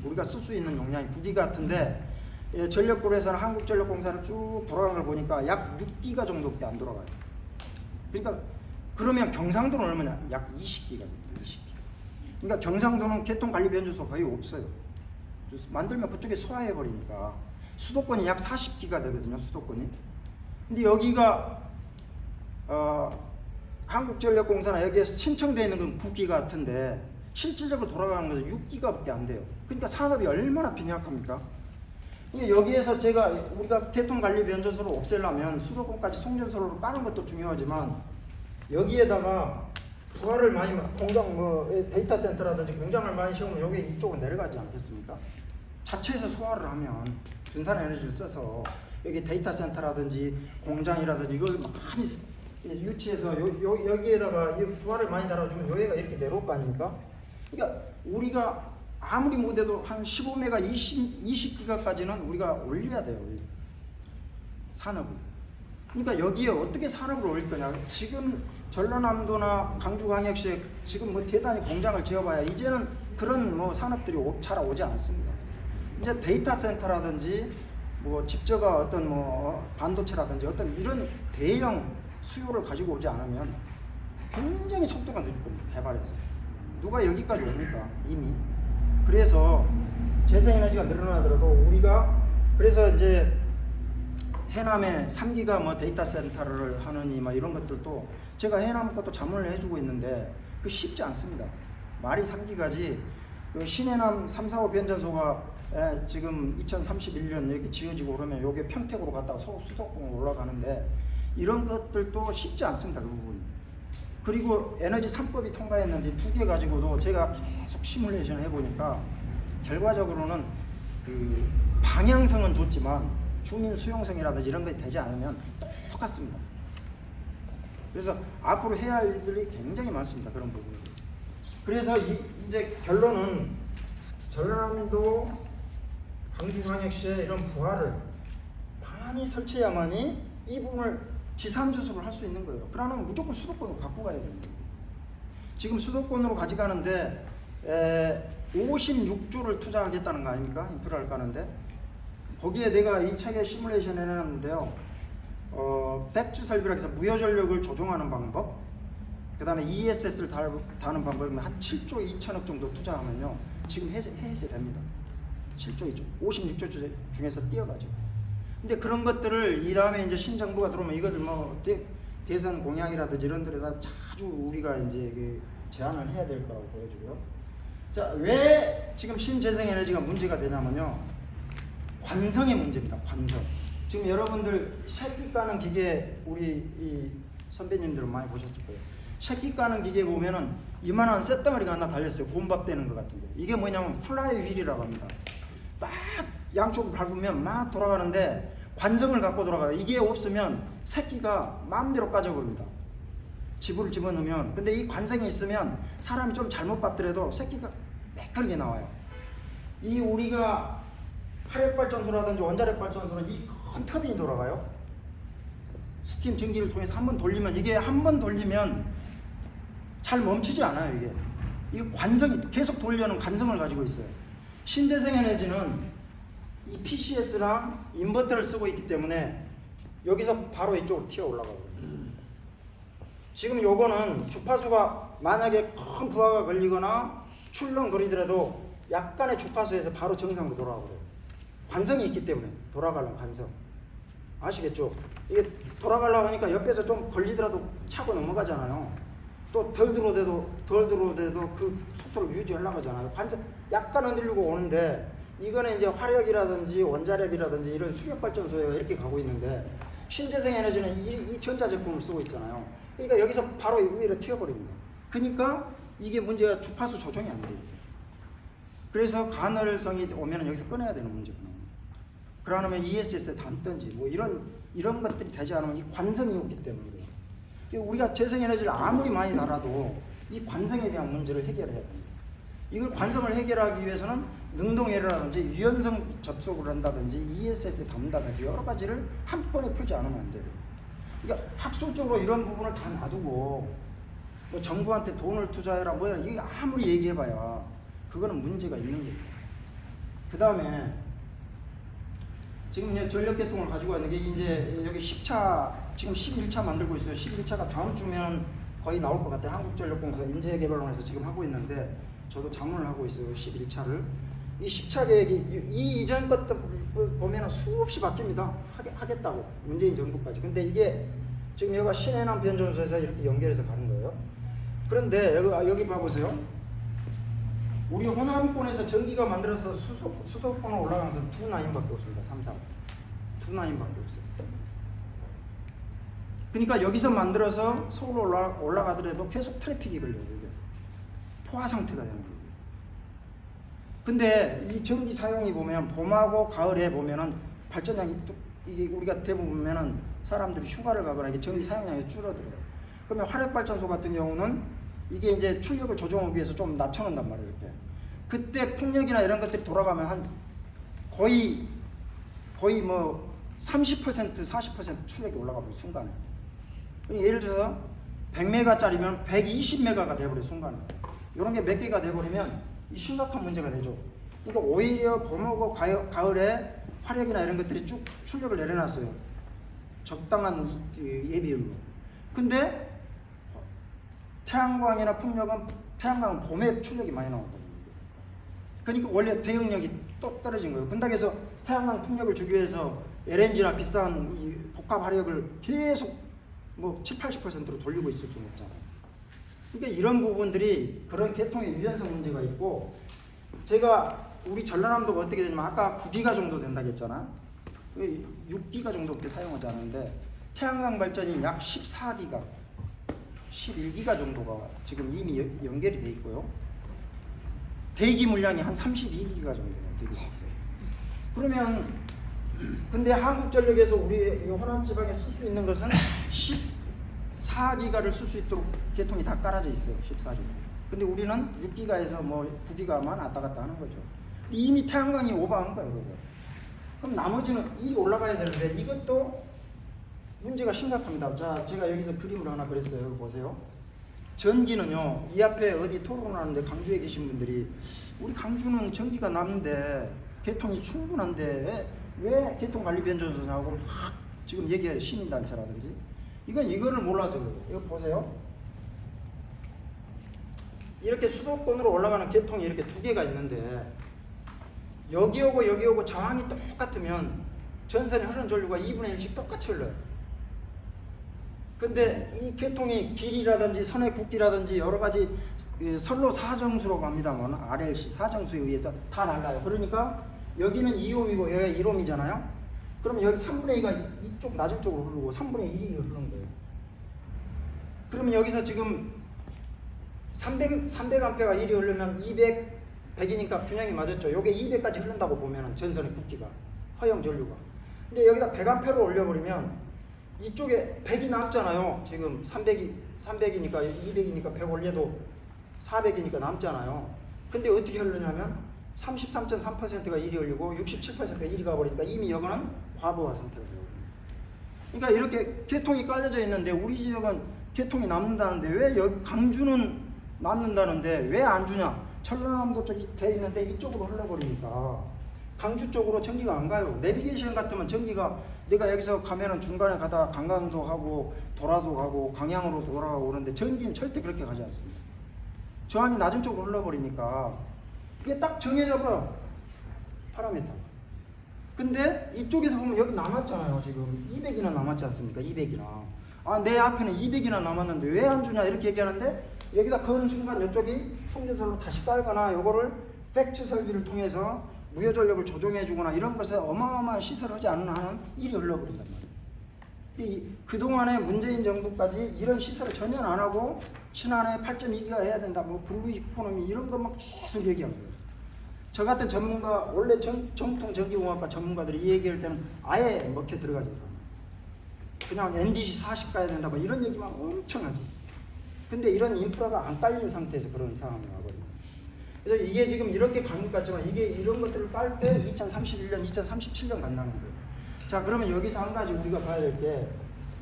우리가 쓸 수 있는 용량이 9기가와트인데 전력구에서는 한국전력공사를 쭉 돌아가는 걸 보니까 약 6기가 정도밖에 안 돌아가요. 그러니까 그러면 경상도는 얼마냐? 약 20기가입니다. 20기가. 그러니까 경상도는 개통관리변전소 거의 없어요. 만들면 그쪽에 소화해버리니까 수도권이 약 40기가 되거든요. 수도권이. 근데 여기가 한국전력공사나 여기에서 신청되어 있는 건 9기가 같은데 실질적으로 돌아가는 것은 6기가밖에 안 돼요. 그러니까 산업이 얼마나 빈약합니까? 여기에서 우리가 개통관리변전소를 없애려면 수도권까지 송전소를 까는 것도 중요하지만 여기에다가 부하를 많이 공장 데이터 센터라든지 공장을 많이 세우면 여기 이쪽으로 내려가지 않겠습니까? 자체에서 소화를 하면 분산 에너지를 써서 여기 데이터 센터라든지 공장이라든지 이걸 많이 유치해서 여기에다가 이 부하를 많이 달아주면 여기가 이렇게 내려올 거 아닙니까? 그러니까 우리가 아무리 못해도 한 15메가 20기가까지는 우리가 올려야 돼요. 산업을. 그러니까 여기에 어떻게 산업을 올릴 거냐. 지금 전라남도나 강주광역시에 지금 뭐 대단히 공장을 지어봐야 이제는 그런 뭐 산업들이 잘 오지 않습니다. 이제 데이터 센터라든지 뭐 집저가 어떤 뭐 반도체라든지 어떤 이런 대형 수요를 가지고 오지 않으면 굉장히 속도가 늦을 겁니다. 개발해서 누가 여기까지 옵니까 이미. 그래서 재생에너지가 늘어나더라도 우리가 그래서 이제 해남에 3기가 뭐 데이터 센터를 하느니 뭐 이런 것들도 제가 해남 것도 자문을 해주고 있는데 그 쉽지 않습니다. 말이 3기가지 그 신해남 3, 4, 5 변전소가 지금 2031년 이렇게 지어지고 그러면 요게 평택으로 갔다가 수도권으로 올라가는데 이런 것들도 쉽지 않습니다. 그 부분. 그리고 에너지 3법이 통과했는데 2개 가지고도 제가 계속 시뮬레이션 해보니까 결과적으로는 그 방향성은 좋지만 주민 수용성이라든지 이런 것이 되지 않으면 똑같습니다. 그래서 앞으로 해야 할 일들이 굉장히 많습니다. 그런 부분이. 그래서 이제 결론은 전라남도 강주광역시에 이런 부하를 많이 설치해야만이 이 부분을 지산주소를 할 수 있는 거예요. 그러면 무조건 수도권으로 갖고 가야 됩니다. 지금 수도권으로 가져가는데 56조를 투자하겠다는 거 아닙니까? 인프라를 까는데 거기에 내가 이 책에 시뮬레이션 해놨는데요. 팩트 설비라고 해서 무효 전력을 조종하는 방법, 그 다음에 ESS를 다는 방법이면 한 7조 2천억 정도 투자하면요 지금 해제됩니다. 7조 2조 56조 중에서 띄어가죠. 근데 그런 것들을 이 다음에 이제 신정부가 들어오면 이거를 뭐 대선 공약이라든지 이런 데다 자주 우리가 이제 그 제안을 해야 될 거라고 보여주고요. 자, 왜 지금 신재생에너지가 문제가 되냐면요. 관성의 문제입니다. 관성. 지금 여러분들 새끼 까는 기계 우리 이 선배님들은 많이 보셨을 거예요. 새끼 까는 기계 보면은 이만한 쇳덩어리가 하나 달렸어요. 곰밥 되는 것 같은데. 이게 뭐냐면 플라이 휠이라고 합니다. 막 양쪽을 밟으면 막 돌아가는데 관성을 갖고 돌아가요. 이게 없으면 새끼가 마음대로 까져버립니다. 집을 집어넣으면. 근데 이 관성이 있으면 사람이 좀 잘못 봤더라도 새끼가 매끄럽게 나와요. 이 우리가 화력발전소라든지 원자력발전소는 이 큰 터빈이 돌아가요. 스팀 전기를 통해서 한번 돌리면 이게 한 번 돌리면 잘 멈추지 않아요. 이게 관성이 계속 돌려는 관성을 가지고 있어요. 신재생에너지는 이 PCS랑 인버터를 쓰고 있기 때문에 여기서 바로 이쪽으로 튀어 올라가거든요. 지금 요거는 주파수가 만약에 큰 부하가 걸리거나 출렁거리더라도 약간의 주파수에서 바로 정상으로 돌아가거든요. 관성이 있기 때문에 돌아가려면 관성. 아시겠죠? 이게 돌아가려고 하니까 옆에서 좀 걸리더라도 차고 넘어가잖아요. 또 덜 들어대도 그 속도를 유지하려고 하잖아요. 관성 약간 흔들리고 오는데 이거는 이제 화력이라든지 원자력이라든지 이런 수력발전소에 이렇게 가고 있는데 신재생에너지는 이 전자제품을 쓰고 있잖아요. 그러니까 여기서 바로 위로 튀어버립니다. 그러니까 이게 문제가 주파수 조정이 안 돼요. 그래서 간헐성이 오면은 여기서 끊어야 되는 문제구나. 그러면 ESS에 담든지 뭐 이런 것들이 되지 않으면 이 관성이 없기 때문에 그래요. 우리가 재생에너지를 아무리 많이 달아도 이 관성에 대한 문제를 해결해야 됩니다. 이걸 관성을 해결하기 위해서는 능동에러라든지 유연성 접속을 한다든지 ESS에 담는다든지 여러 가지를 한 번에 풀지 않으면 안 돼요. 그러니까 학술적으로 이런 부분을 다 놔두고 뭐 정부한테 돈을 투자해라 뭐야 이게 아무리 얘기해봐야 그거는 문제가 있는 거예요. 그 다음에 지금 이제 전력계통을 가지고 있는 게 이제 여기 10차 지금 11차 만들고 있어요. 11차가 다음 주면 거의 나올 것 같아요. 한국전력공사 인재개발원에서 지금 하고 있는데 저도 장문을 하고 있어요. 11차를. 이 10차 계획이 이 이전 것도 보면 수없이 바뀝니다. 하겠다고 문재인 정부까지. 근데 이게 지금 여기가 신해남 변전소에서 이렇게 연결해서 가는 거예요. 그런데 여기 봐보세요. 우리 호남권에서 전기가 만들어서 수도권으로 올라가면서 2라인밖에 없습니다. 3, 4. 2라인밖에 없어요. 그러니까 여기서 만들어서 서울로 올라가더라도 계속 트래픽이 걸려요. 이게. 포화 상태가 되는 거예요. 근데 이 전기 사용이 보면 봄하고 가을에 보면은 발전량이 이게 우리가 대부분 보면은 사람들이 휴가를 가거나 이게 전기 사용량이 줄어들어요. 그러면 화력발전소 같은 경우는 이게 이제 출력을 조정하기 위해서 좀 낮춰놓는단 말이에요. 이렇게. 그때 풍력이나 이런 것들이 돌아가면 한 거의 뭐 30% 40% 출력이 올라가버려요. 순간에. 예를 들어서 100메가짜리면 120메가가 돼버려 순간에. 이런 게 몇 개가 돼버리면 이 심각한 문제가 되죠. 그러니까 오히려 봄하고 가을에 화력이나 이런 것들이 쭉 출력을 내려놨어요. 적당한 예비율로. 근데 태양광이나 풍력은 태양광은 봄에 출력이 많이 나오거든요. 그러니까 원래 대응력이 또 떨어진 거예요. 근데 그래서 태양광 풍력을 주기 위해서 LNG나 비싼 이 복합 화력을 계속 뭐 70-80%로 돌리고 있을 수는 없잖아요. 그러니까 이런 부분들이 그런 계통의 유연성 문제가 있고, 제가 우리 전라남도가 어떻게 되냐면 아까 9기가 정도 된다고 했잖아. 6기가 정도밖에 사용하지 않는데 태양광 발전이 약 14기가 11기가 정도가 지금 이미 연결이 돼 있고요. 대기 물량이 한 32기가 정도 되고 있어요. 그러면 근데 한국전력에서 우리 호남 지방에 쓸 수 있는 것은 14기가를 쓸 수 있도록 계통이 다 깔아져 있어요. 14기가. 근데 우리는 6기가에서 뭐 9기가만 왔다 갔다 하는 거죠. 이미 태양광이 오버한 거예요. 그거. 그럼 나머지는 일이 올라가야 되는데 이것도 문제가 심각합니다. 자, 제가 여기서 그림을 하나 그렸어요. 여기 보세요. 전기는요, 이 앞에 어디 토론하는데 강주에 계신 분들이 우리 강주는 전기가 남는데 계통이 충분한데 왜 계통관리변전소 나오고 막 지금 얘기해요. 시민단체라든지. 이거를 몰라서 그래요. 이거 보세요. 이렇게 수도권으로 올라가는 계통이 이렇게 두 개가 있는데 여기 오고 저항이 똑같으면 전선에 흐르는 전류가 2분의 1씩 똑같이 흘러요. 근데 이 계통이 길이라든지 선의 굵기라든지 여러 가지 선로 사정수라고 합니다만 RLC 사정수에 의해서 다 달라요. 그러니까 여기는 2옴이고 여기가 1옴이잖아요. 그러면 여기 3분의 2가 이쪽 낮은 쪽으로 흐르고 3분의 1이 흐르는 거예요. 그러면 여기서 지금 300A가 1이 흐르면 200, 100이니까 균형이 맞았죠. 요게 200까지 흐른다고 보면 전선의 굵기가 허용 전류가. 근데 여기다 100A로 올려버리면 이쪽에 100이 남잖아요. 지금 300이니까 200이니까 100 올려도 400이니까 남잖아요. 근데 어떻게 흐르냐면 33.3%가 1이 흘리고 67%가 1이 가버리니까 이미 여기는 과부하 상태가 되거든요. 그러니까 이렇게 계통이 깔려져 있는데 우리 지역은 계통이 남는다는데 왜 여기 강주는 남는다는데 왜 안 주냐? 전라남도 쪽이 돼 있는데 이쪽으로 흘러버리니까 강주 쪽으로 전기가 안 가요. 내비게이션 같으면 전기가 내가 여기서 가면은 중간에 가다 강강도 가고 도라도 가고 강양으로 돌아가고 오는데 전기는 절대 그렇게 가지 않습니다. 저항이 낮은 쪽으로 흘러버리니까 이게 딱 정해져 버려. 파라미터. 근데 이쪽에서 보면 여기 남았잖아요. 지금 200이나 남았지 않습니까? 200이나. 아, 내 앞에는 200이나 남았는데 왜 안 주냐 이렇게 얘기하는데 여기다 거는 순간 이쪽이 송전선으로 다시 깔거나 요거를 팩츠 설비를 통해서 무효전력을 조정해 주거나 이런 것에 어마어마한 시설을 하지 않는 한은 일이 흘러버린단 말이에요. 그동안에 문재인 정부까지 이런 시설을 전혀 안 하고 신안에 8.2기가 해야 된다, 뭐 블루 이코노미 이런 것만 계속 얘기한 거예요. 저 같은 전문가, 원래 정통 전기공학과 전문가들이 이 얘기할 때는 아예 먹혀 들어가지 않아요. 그냥 NDC 40 가야 된다, 뭐 이런 얘기만 엄청 하지. 근데 이런 인프라가 안 깔린 상태에서 그런 상황이 와버려요. 그래서 이게 지금 이렇게 가는 것 같지만 이게 이런 것들을 깔 때 2031년, 2037년 간다는 거예요. 자, 그러면 여기서 한 가지 우리가 봐야 될 게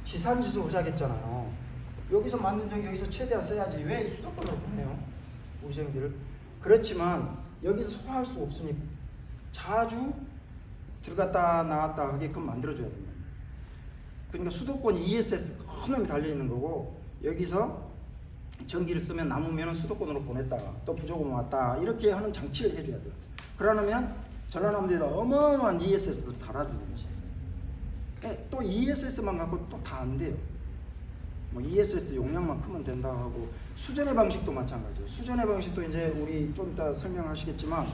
지산지수 보자겠잖아요. 여기서 만든 전기 여기서 최대한 써야지 왜 수도권으로 보내요? 우리 전기를. 그렇지만 여기서 소화할 수 없으니 자주 들어갔다 나왔다 하게끔 만들어줘야 됩니다. 그러니까 수도권이 ESS 큰 놈이 달려있는 거고 여기서 전기를 쓰면 남으면 수도권으로 보냈다가 또 부족하면 왔다 이렇게 하는 장치를 해줘야 돼요. 그러면 전라남도에다 어마어마한 ESS도 달아주든지. 또 ESS만 갖고 또 다 안 돼요. 뭐 ESS 용량만 크면 된다 하고 수전의 방식도 마찬가지예요. 수전의 방식도 이제 우리 좀 이따 설명하시겠지만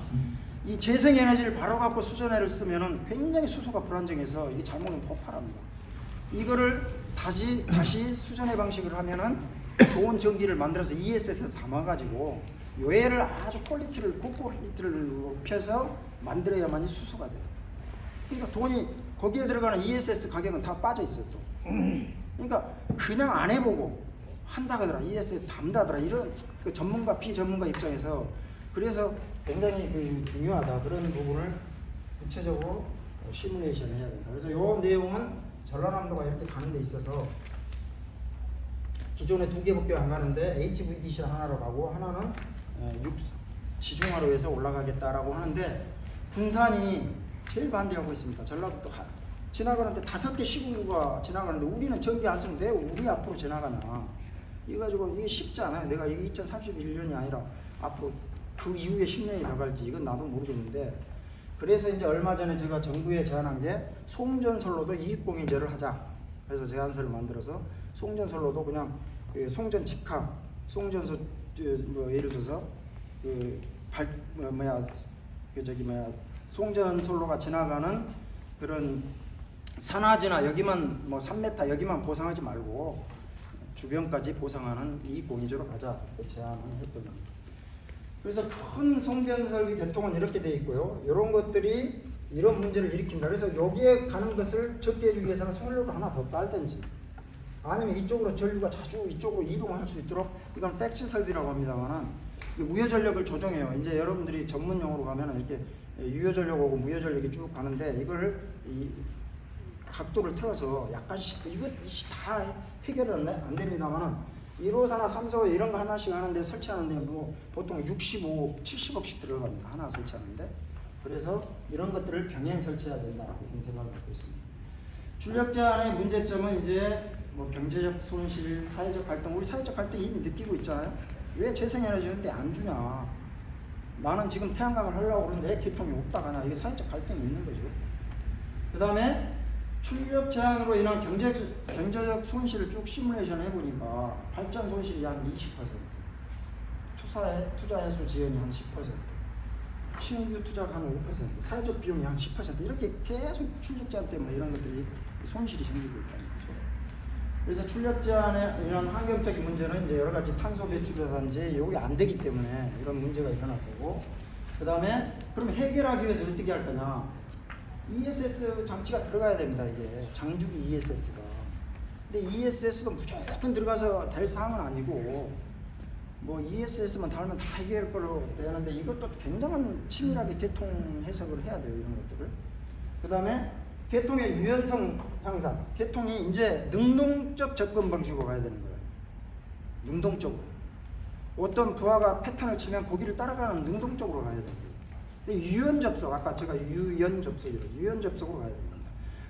이 재생에너지를 바로 갖고 수전해를 쓰면은 굉장히 수소가 불안정해서 이게 잘못하면 폭발합니다. 이거를 다시 수전의 방식을 하면은 좋은 전기를 만들어서 ESS에 담아가지고 요애를 아주 퀄리티를 고퀄리티를 높여서 만들어야만이 수소가 돼요. 그러니까 돈이 거기에 들어가는 ESS 가격은 다 빠져 있어요 또. 그러니까 그냥 안 해보고 한다 하더라, ESS 담다더라 이런 그 전문가 비전문가 입장에서 그래서 굉장히 그 중요하다 그런 부분을 구체적으로 시뮬레이션 해야 된다. 그래서 요 내용은 전라남도가 이렇게 가는 데 있어서 기존에 2개밖에 안 가는데 HVDC 하나로 가고 하나는 지중화로 해서 올라가겠다라고 하는데 군산이 제일 반대하고 있습니다. 전라북도 지나가는데 5개 시군구가 지나가는데 우리는 전기 안 쓰는데 왜 우리 앞으로 지나가냐. 이거 가지고 이게 쉽지 않아요. 내가 이게 2031년이 아니라 앞으로 그 이후에 10년이 더 갈지 이건 나도 모르겠는데, 그래서 이제 얼마 전에 제가 정부에 제안한 게 송전선로도 이익공유제를 하자. 그래서 제안서를 만들어서 송전선로도 그냥 그 송전 직항, 송전소 뭐 예를 들어서 송전선로가 지나가는 그런 산화지나 여기만 뭐 3m 여기만 보상하지 말고 주변까지 보상하는 이익공유제로 가자. 그 제안을 했던 겁니다. 그래서 큰 송전설비 개통은 이렇게 돼 있고요. 이런 것들이 이런 문제를 일으킨다. 그래서 여기에 가는 것을 적게 해주기 위해서는 선로를 하나 더 딸든지 아니면 이쪽으로 전류가 자주 이쪽으로 이동할 수 있도록, 이건 팩치 설비라고 합니다만은 무효 전력을 조정해요. 이제 여러분들이 전문 용어로 가면은 이렇게 유효 전력하고 무효 전력이 쭉 가는데 이걸 이 각도를 틀어서 약간씩 이것 다 해결은 안 됩니다만은 1호사나 3소 이런 거 하나씩 하는데 설치하는데 뭐 보통 65, 70억씩 들어갑니다. 하나 설치하는데. 그래서 이런 것들을 병행 설치해야 된다라고 생각을 갖고 있습니다. 출력 제한의 문제점은 이제 뭐 경제적 손실, 사회적 갈등. 우리 사회적 갈등 이미 느끼고 있잖아요. 왜 재생에너지인데 안 주냐. 나는 지금 태양광을 하려고 그러는데 개통이 없다 가냐. 이게 사회적 갈등이 있는 거죠. 그 다음에 출력 제한으로 인한 경제적 손실을 쭉 시뮬레이션 해보니까 발전 손실이 한 20%, 투자 해소 지연이 한 10%, 신규 투자가 한 5%, 사회적 비용이 한 10%, 이렇게 계속 출력 제한 때문에 이런 것들이 손실이 생기고 있다는 거죠. 그래서 출력 제한에 이런 환경적인 문제는 이제 여러 가지 탄소 배출이라든지 이게 안 되기 때문에 이런 문제가 일어날 거고, 그 다음에 그럼 해결하기 위해서 어떻게 할 거냐. ESS 장치가 들어가야 됩니다. 이게 장주기 ESS가. 근데 ESS도 무조건 들어가서 될 사항은 아니고 뭐 ESS만 달면 다 해결할 걸로 되는데 이것도 굉장한 치밀하게 개통 해석을 해야 돼요. 이런 것들을. 그 다음에 개통의 유연성 향상. 개통이 이제 능동적 접근 방식으로 가야 되는 거예요. 능동적으로. 어떤 부하가 패턴을 치면 거기를 따라가는 능동적으로 가야 됩니다. 유연 접속, 아까 제가 유연 접속이래요. 유연 접속으로 가야 됩니다.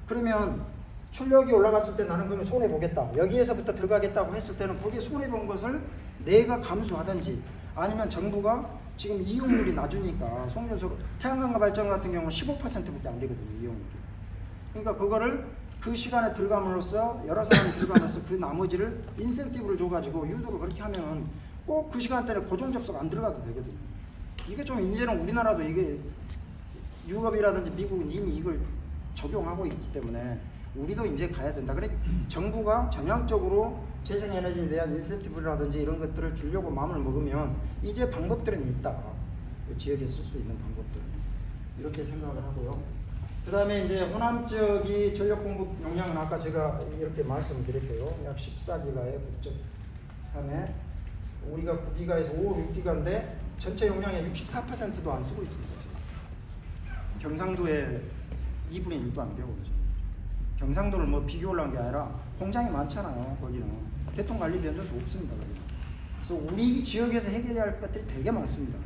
그러면 출력이 올라갔을 때 나는 그러면 손해 보겠다. 여기에서부터 들어가겠다고 했을 때는 거기에 손해 본 것을 내가 감수하든지 아니면 정부가 지금 이용률이 낮으니까 송전소 태양광과 발전 같은 경우는 15%밖에 안 되거든요. 이용률이. 그러니까 그거를 그 시간에 들어감으로써 여러 사람이 들어가면서 그 나머지를 인센티브를 줘가지고 유도를 그렇게 하면 꼭 그 시간대에 고정 접속 안 들어가도 되거든요. 이게 좀 이제는 우리나라도 이게 유럽이라든지 미국은 이미 이걸 적용하고 있기 때문에 우리도 이제 가야 된다. 그래 정부가 전향적으로 재생에너지에 대한 인센티브라든지 이런 것들을 주려고 마음을 먹으면 이제 방법들은 있다. 그 지역에 쓸 수 있는 방법들 이렇게 생각을 하고요. 그 다음에 이제 호남 지역이 전력 공급 용량은 아까 제가 이렇게 말씀드렸고요. 약 14기가에 9.3에 우리가 9기가에서 5, 6기가인데 전체 용량의 64%도 안 쓰고 있습니다. 지금. 경상도에 2분의 1도 안 되고 그러죠. 경상도를 뭐 비교를 한 게 아니라 공장이 많잖아요. 거기는 교통관리 변수 없습니다. 거기는. 그래서 우리 지역에서 해결해야 할 것들이 되게 많습니다.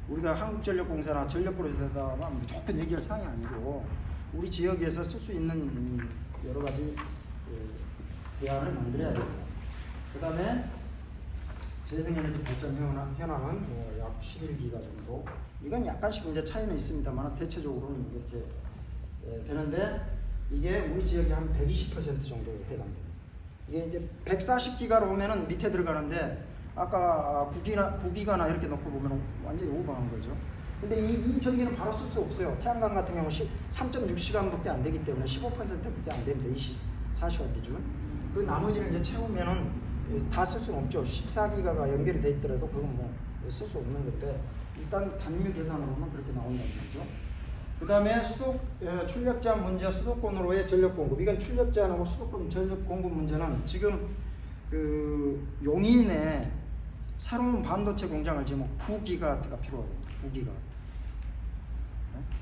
우리가 한국전력공사나 전력그룹에다가 무조건 얘기할 사항이 아니고 우리 지역에서 쓸 수 있는 여러 가지 대안을 만들어야 됩니다. 그 다음에 재생에너지 발전 현황은 약 11기가 정도. 이건 약간씩 이제 차이는 있습니다만 대체적으로는 이렇게 되는데 이게 우리 지역이 한 120% 정도 해당됩니다. 이게 이제 140기가로 오면은 밑에 들어가는데 아까 9기가나 이렇게 놓고 보면 완전히 오버한 거죠. 근데 이 전기는 바로 쓸 수 없어요. 태양광 같은 경우는 3.6시간밖에 안 되기 때문에 15%밖에 안 됩니다. 24시간 기준. 그 나머지를 이제 채우면은 다 쓸 수는 없죠. 14기가가 연결이 돼 있더라도 그건 뭐 쓸 수 없는 건데 일단 단일 계산으로는 그렇게 나온다는 거죠. 그 다음에 출력 제한 문제와 수도권으로의 전력 공급. 이건 출력 제한하고 수도권 전력 공급 문제는 지금 그 용인에 새로운 반도체 공장을 지금 9기가와트가 필요합니다.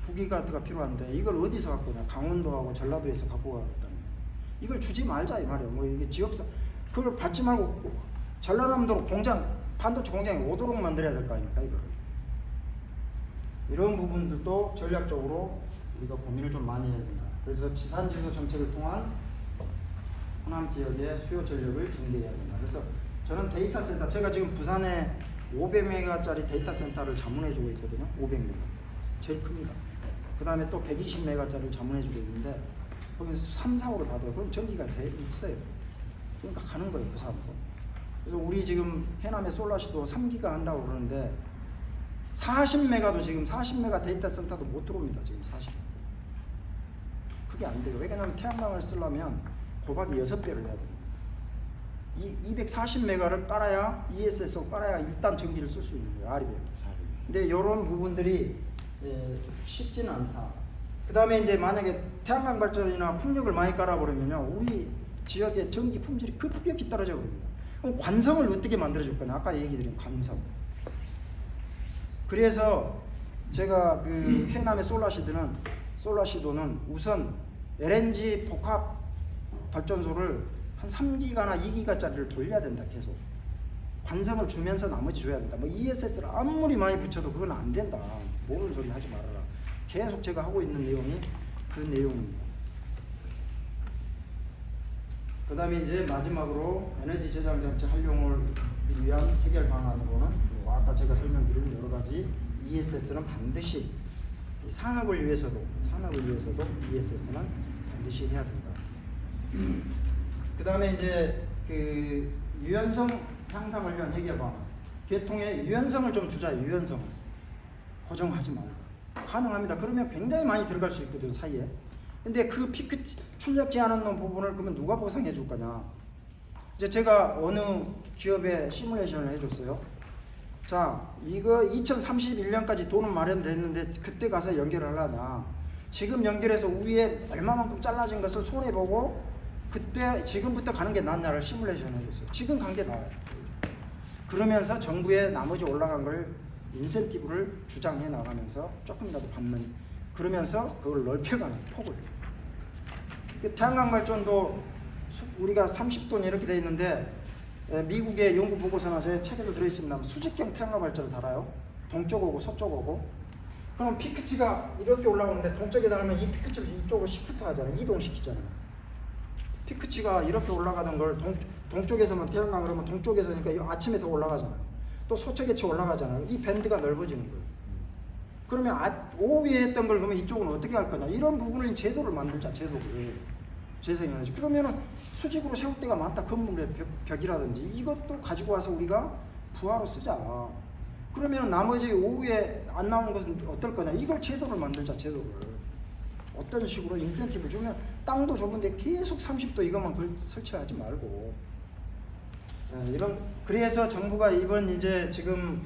9기가와트가 필요한데 이걸 어디서 갖고 오냐? 강원도하고 전라도에서 갖고 가겠다는 거예요. 이걸 주지 말자 이 말이에요. 뭐 이게 지역사 그걸 받지 말고 전라남도로 반도체 공장이 오도록 만들어야 될 거 아닙니까 이거를. 이런 부분들도 전략적으로 우리가 고민을 좀 많이 해야 된다. 그래서 지산지수 정책을 통한 호남 지역의 수요 전력을 증대해야 된다. 그래서 저는 데이터 센터, 제가 지금 부산에 500메가짜리 데이터 센터를 자문해주고 있거든요. 500메가 제일 큽니다. 그 다음에 또 120메가짜리를 자문해주고 있는데 거기서 3, 4호를 받아요. 그럼 전기가 돼 있어요. 그러니까 가는 거예요, 그 사람도. 그래서 우리 지금 해남의 솔라시도 3기가 한다고 그러는데 40메가도 지금 40메가 데이터 센터도 못 들어옵니다. 지금 사실 그게 안 돼요. 왜냐하면 태양광을 쓰려면 고박이 6배를 해야 돼요. 이 240메가를 깔아야 ESS로 깔아야 일단 전기를 쓸 수 있는 거예요. REB. 근데 이런 부분들이 쉽지는 않다. 그 다음에 이제 만약에 태양광 발전이나 풍력을 많이 깔아버리면요, 우리 지역의 전기 품질이 급격히 떨어져 버립니다. 그럼 관성을 어떻게 만들어줄 거냐? 아까 얘기 드린 관성. 그래서 제가 그 해남의 솔라시도는 우선 LNG 복합 발전소를 한 3기가나 2기가짜리를 돌려야 된다. 계속 관성을 주면서 나머지 줘야 된다. 뭐 ESS를 아무리 많이 붙여도 그건 안 된다. 모르는 소리 하지 말아라. 계속 제가 하고 있는 내용이 그 내용입니다. 그 다음에 이제 마지막으로 에너지 저장 장치 활용을 위한 해결 방안으로는 아까 제가 설명드린 여러 가지 ESS는 반드시 산업을 위해서도 ESS는 반드시 해야 된다. 그 다음에 이제 그 유연성 향상을 위한 해결 방안. 계통의 유연성을 좀 주자. 유연성을 고정하지 말고 가능합니다. 그러면 굉장히 많이 들어갈 수 있거든요, 사이에. 근데 그 피크 출력 제한하는 부분을 그러면 누가 보상해 줄 거냐? 이제 제가 어느 기업에 시뮬레이션을 해줬어요. 자, 이거 2031년까지 돈은 마련됐는데 그때 가서 연결을 하려냐? 지금 연결해서 위에 얼마만큼 잘라진 것을 손해 보고 그때 지금부터 가는 게 낫냐를 시뮬레이션 해줬어요. 지금 간 게 나아요. 그러면서 정부에 나머지 올라간 걸 인센티브를 주장해 나가면서 조금이라도 받는, 그러면서 그걸 넓혀가는 폭을. 태양광 발전도 우리가 30톤 이렇게 돼 있는데 미국의 연구 보고서나 제 책에도 들어있습니다. 수직형 태양광 발전을 달아요. 동쪽 오고 서쪽 오고. 그럼 피크치가 이렇게 올라오는데 동쪽에 달으면 이 피크치를 이쪽으로 시프트 하잖아요. 이동시키잖아요. 피크치가 이렇게 올라가는 걸 동쪽에서만 태양광 그러면 동쪽에서니까 아침에 더 올라가잖아요. 또 서쪽에 올라가잖아요. 이 밴드가 넓어지는 거예요. 그러면 오후에 했던 걸 그러면 이쪽은 어떻게 할 거냐? 이런 부분을 제도를 만들자. 제도를 재생해야지. 그러면은 수직으로 세울 때가 많다. 건물의 벽이라든지 이것도 가지고 와서 우리가 부하로 쓰자. 그러면 나머지 오후에 안 나오는 것은 어떨 거냐? 이걸 제도를 만들자. 제도를 어떤 식으로 인센티브 주면 땅도 좁은데 계속 30도 이것만 설치하지 말고. 이런, 그래서 정부가 이번 이제 지금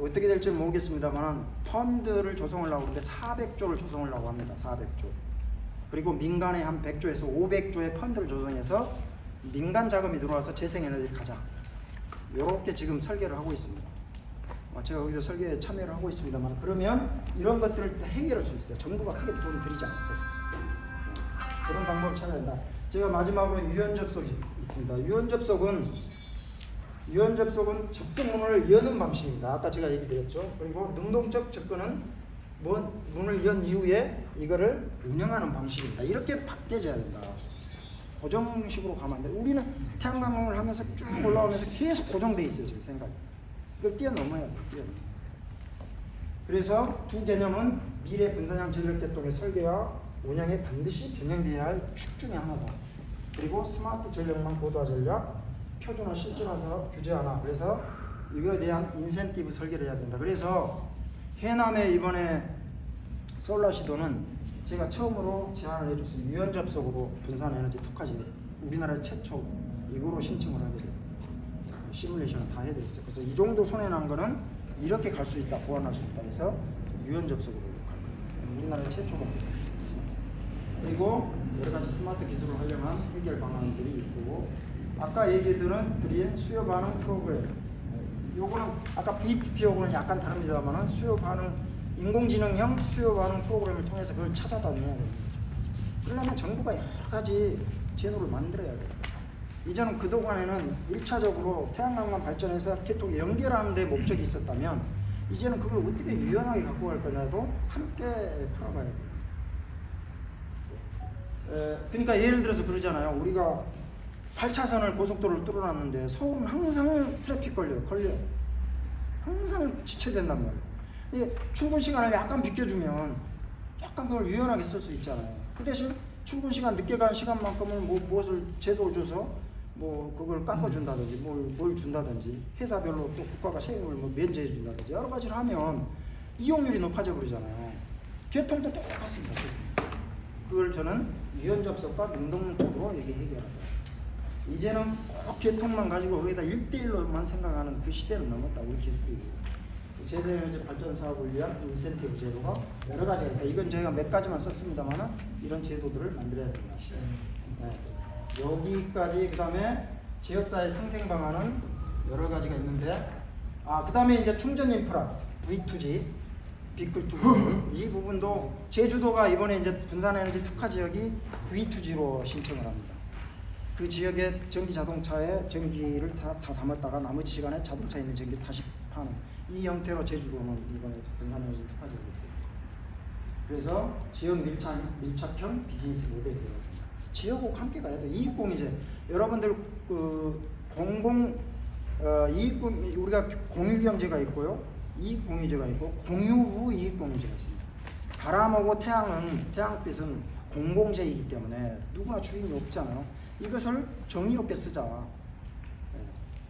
어떻게 될지 모르겠습니다만 펀드를 조성하려고 하는데 400조를 조성하려고 합니다. 400조. 그리고 민간에 한 100조에서 500조의 펀드를 조성해서 민간 자금이 들어와서 재생에너지를 가자. 이렇게 지금 설계를 하고 있습니다. 제가 거기서 설계에 참여를 하고 있습니다만, 그러면 이런 것들을 해결할 수 있어요. 정부가 크게 돈을 들이지 않고. 그런 방법을 찾아야 된다. 제가 마지막으로 유연 접속이 있습니다. 유연 접속은 접속문을 여는 방식입니다. 아까 제가 얘기 드렸죠. 그리고 능동적 접근은 문을 연 이후에 이거를 운영하는 방식입니다. 이렇게 바뀌어져야 된다. 고정식으로 가면 안 돼. 우리는 태양광을 하면서 쭉 올라오면서 계속 고정돼 있어요. 지금 생각이. 이걸 뛰어넘어야 돼. 그래서 두 개념은 미래 분산형 전력계통의 설계와 운영에 반드시 병행되어야 할 축 중에 하나다. 그리고 스마트 전력망 고도화 전략, 표준화 실준화 사업 규제 하나. 그래서 이거에 대한 인센티브 설계를 해야 된다. 그래서 해남의 이번에 솔라시도는 제가 처음으로 제안을 해줬어요. 유연 접속으로 분산 에너지 특화지, 우리나라 최초 이거로 신청을 하게 돼요. 시뮬레이션을 다 해드렸어요. 그래서 이 정도 손해난 거는 이렇게 갈 수 있다, 보완할 수 있다 해서 유연 접속으로 갈 거예요. 우리나라 최초가. 그리고 여러 가지 스마트 기술을 활용한 해결 방안들이 있고, 아까 얘기 드린 수요 반응 프로그램, 요거는 아까 VPP하고는 약간 다릅니다만 수요 반응, 인공지능형 수요 반응 프로그램을 통해서 그걸 찾아다녀야 됩니다. 그러려면 정부가 여러 가지 제도를 만들어야 돼요. 이제는 그동안에는 1차적으로 태양광만 발전해서 계속 연결하는 데 목적이 있었다면 이제는 그걸 어떻게 유연하게 갖고 갈 거냐도 함께 풀어봐야 돼요. 그러니까 예를 들어서 그러잖아요. 우리가 8차선을 고속도로를 뚫어놨는데 서울은 항상 트래픽 걸려요. 항상 지체된단 말이에요. 이게 출근 시간을 약간 비켜주면 약간 그걸 유연하게 쓸 수 있잖아요. 그 대신 출근 시간 늦게 가는 시간만큼은 무엇을 제도를 줘서 그걸 깎아준다든지 뭘 준다든지 회사별로 또 국가가 세금을 면제해 준다든지 여러 가지를 하면 이용률이 높아져 버리잖아요. 교통도 똑같습니다. 그걸 저는 유연 접속과 능동적으로 이렇게 해결하자. 이제는 꼭 교통만 가지고 거기다 1대1로만 생각하는 그 시대는 넘었다. 우리 기술이. 재생에너지 발전 사업을 위한 인센티브 제도가 여러 가지가 있다. 이건 저희가 몇 가지만 썼습니다만은 이런 제도들을 만들어야 된다. 네. 여기까지. 그 다음에 지역사회 상생 방안은 여러 가지가 있는데, 그 다음에 이제 충전 인프라 V2G 빅글2G 이 부분도 제주도가 이번에 이제 분산에너지 특화 지역이 V2G로 신청을 합니다. 그 지역에 전기 자동차에 전기를 다 담았다가 나머지 시간에 자동차에 있는 전기를 다시 파는 이 형태로 제주도는 이번에 분산에너지 특화 지역이 있습니다. 그래서 지역 밀착형 비즈니스 모델이 되거든요. 지역하고 함께 가야 돼. 이익공유제. 여러분들 우리가 공유경제가 있고요, 이익공유제가 있고 공유후 이익공유제가 있습니다. 바람하고 태양빛은 공공재이기 때문에 누구나 주인이 없잖아요. 이것을 정의롭게 쓰자.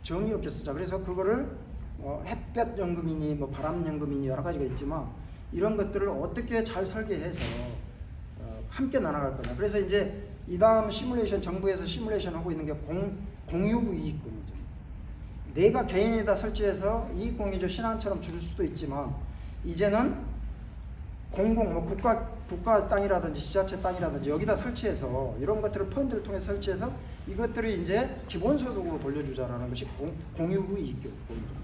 정의롭게 쓰자. 그래서 그거를 햇볕연금이니 바람연금이니 여러 가지가 있지만 이런 것들을 어떻게 잘 설계해서 함께 나눠갈 거냐. 그래서 이제 이 다음 시뮬레이션, 정부에서 시뮬레이션 하고 있는 게 공유부 이익공유제. 내가 개인에다 설치해서 이익공유제 신안처럼 줄 수도 있지만 이제는 국가 땅이라든지 지자체 땅이라든지 여기다 설치해서 이런 것들을 펀드를 통해 설치해서 이것들을 이제 기본소득으로 돌려주자라는 것이 공유부 이익공유제.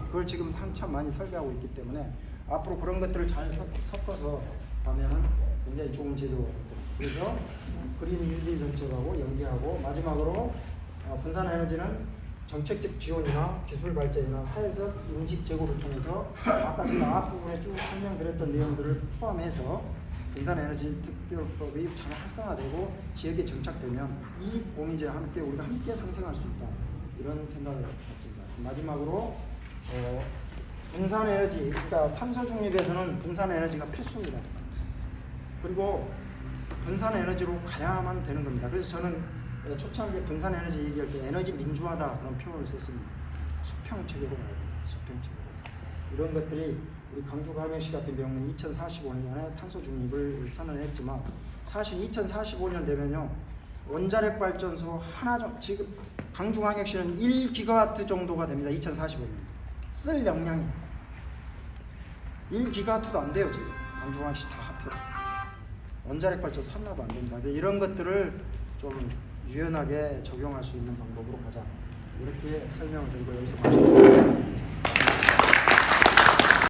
그걸 지금 한참 많이 설계하고 있기 때문에 앞으로 그런 것들을 잘 섞어서 가면은 굉장히 좋은 제도가 됩니다. 그래서 그린 뉴딜 정책하고 연계하고 마지막으로 분산에너지는 정책적 지원이나 기술 발전이나 사회적 인식 제고를 통해서 아까 제가 앞부분에 쭉 설명드렸던 내용들을 포함해서 분산에너지 특별법이 잘 활성화되고 지역에 정착되면 이 공유제와 함께 우리가 함께 상생할 수 있다. 이런 생각을 했습니다. 마지막으로 분산에너지, 그러니까 탄소 중립에서는 분산에너지가 필수입니다. 그리고 분산에너지로 가야만 되는 겁니다. 그래서 저는 초창기에 분산에너지 얘기할 때 에너지 민주화다 그런 표현을 썼습니다. 수평체계로 가야 됩니다. 수평체계로. 이런 것들이 우리 광주광역시 같은 경우는 2045년에 탄소 중립을 선언했지만 사실 2045년 되면요 원자력 발전소 하나 정도, 지금 광주광역시는 1기가와트 정도가 됩니다. 2045년 쓸 역량이 1기가와트도 안 돼요. 지금 광주광역시 다 합쳐 원자력 발전소 하나도 안 됩니다. 이런 것들을 좀 유연하게 적용할 수 있는 방법으로 가자. 이렇게 설명을 드리고 여기서 마치겠습니다.